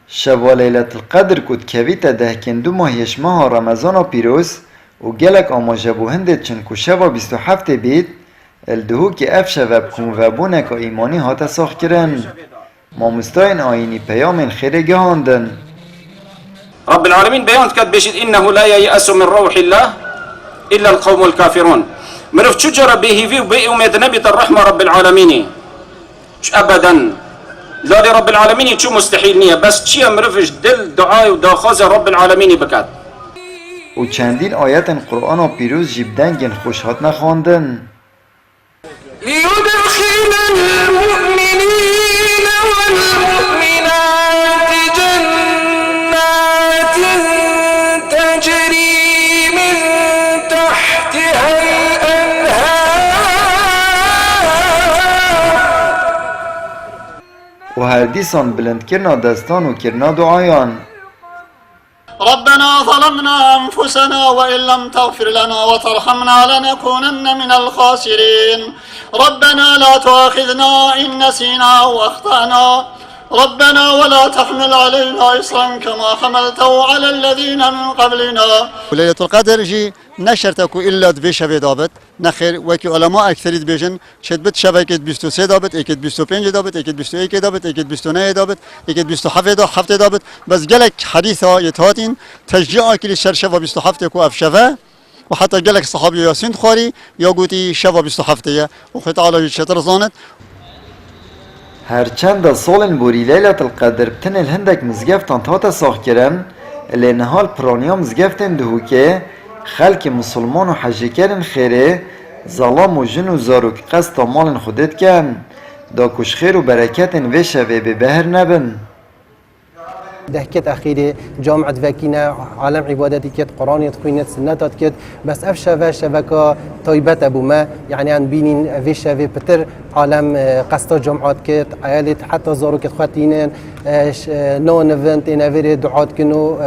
شب ليلة القدر كود كبيتا دهكن دو ماهيش ماه رمضان بيروز و گلک آماجه بو هنده چنکو شبا 27 بید الدهو که اف شبه بکن و بونک ایمانی هاتا ساخ کرن مامستاین آینی پیام خیره گهاندن رب العالمين بيان كد بيشد إنه لا ييأس من روح الله إلا القوم الكافرون مرف تشجر به في بأمة نبي الرحمة رب العالمين أبدا لا لرب العالمين شو مستحيل نية بس شيء مرفش دل دعاء وداخاز رب العالمين بكات و چندین آیت قرآن و پیروز جیبدنگن خوشحات نخواندن ليدخل المؤمنين والمؤمنات جنات تجري من تحتها الأنهار و هر دیسان بلند کرنا دستان و کرنا دعایان ربنا ظلمنا أنفسنا وإن لم تغفر لنا وترحمنا لنكونن من الخاسرين ربنا لا تؤاخذنا إن نسينا أو أخطأنا ربنا ولا تحمل علينا إصرا كما حملته على الذين من قبلنا ليلة القدر جي نشرتكو إلا دبي شبه دابت نخير وكي علماء أكثريت بيجن شد بت شبكة 23 دابت اكيد 25 دابت اكيد 21 دابت اكيد 29 دابت اكيد 27 دابت بس قالك حديثة يتهاتين تشجيع كل الشرشة 27 كو أفشفة وحتى قالك صحابي ياسين خاري يقولي شفا 27 وخط على شطر زانت هرچند سالن بوری لیلت القدر بتن الهندک مزگفتان تاتا ساخ کرن اللي نهال پرانیا مزگفتن دهو که خلق مسلمان و حجی کرن خیره ظلام و جن و زاروک قصد مال خودت کن دا کش خیر و برکتن و شوه به بهر نبن دهكت أخيري جامعة فاكينا عالم عبادتي كت قرآن يتقينت سنتات كت بس أفشى شبكة طيبة أبو ما يعني عن بينين في شافي بتر عالم قصة جامعات كت عيالي حتى زارو كت خواتينن نو نفنت نافيري دعات كنو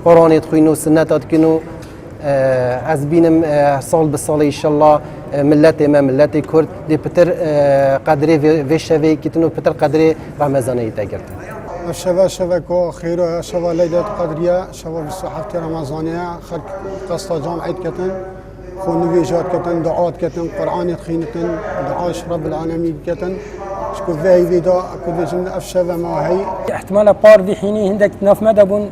قرآن يتقينو سنتات كنو از بینم سال به سال انشالله ملت ما ملت کرد دی پتر قدری و شوی کتنو پتر قدری رمضانی تاگرد شبه کو خير شبه ليلة قدرية شبه بالصحة رمضانية خلق قصة جامعة كتن خون نويجات كتن دعوات كتن قرآن يتخينتن دعاش رب العالمين كتن شكو فيها فيدا أكو بيجن أفشبه ما هي احتمال بار في حيني هندك ناف مدبون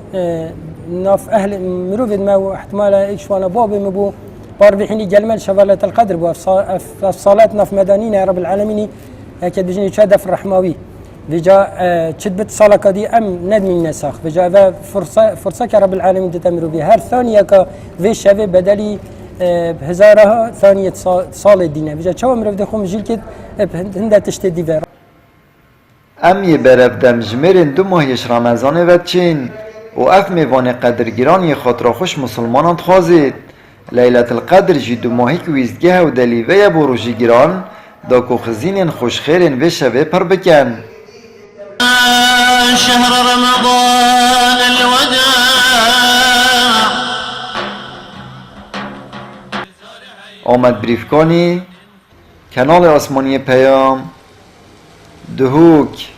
ناف أهل مروفد ما احتمال إيشوانا بابي مبو بار في حيني جلمل شبالة القدر بو في صلاة ناف مدانين يا رب العالمين أكيد بيجني شادة في الرحماوي بجا شدبت صلاة دي أم ندمي النساخ بجا فرصة كرب العالمين تتمروا بها هر ثانية كفي شافي بدلي بهزارها ثانية صال الدين بجا شو أمر بدخم جيل كد هندا تشتدي فير ام يبرف دمجمرن دو ماهيش رمضان و چين و اف ميوان قدر گران يه خاطر خوش مسلمانان تخازید ليلة القدر جي دو ماهي كويزگه و دليوه بروجي گران دا كو خزينين خوش خيرن و شوه پر بكن شهر رمضان الوداع آمد بریفکانی کانال آسمانی پیام دهوک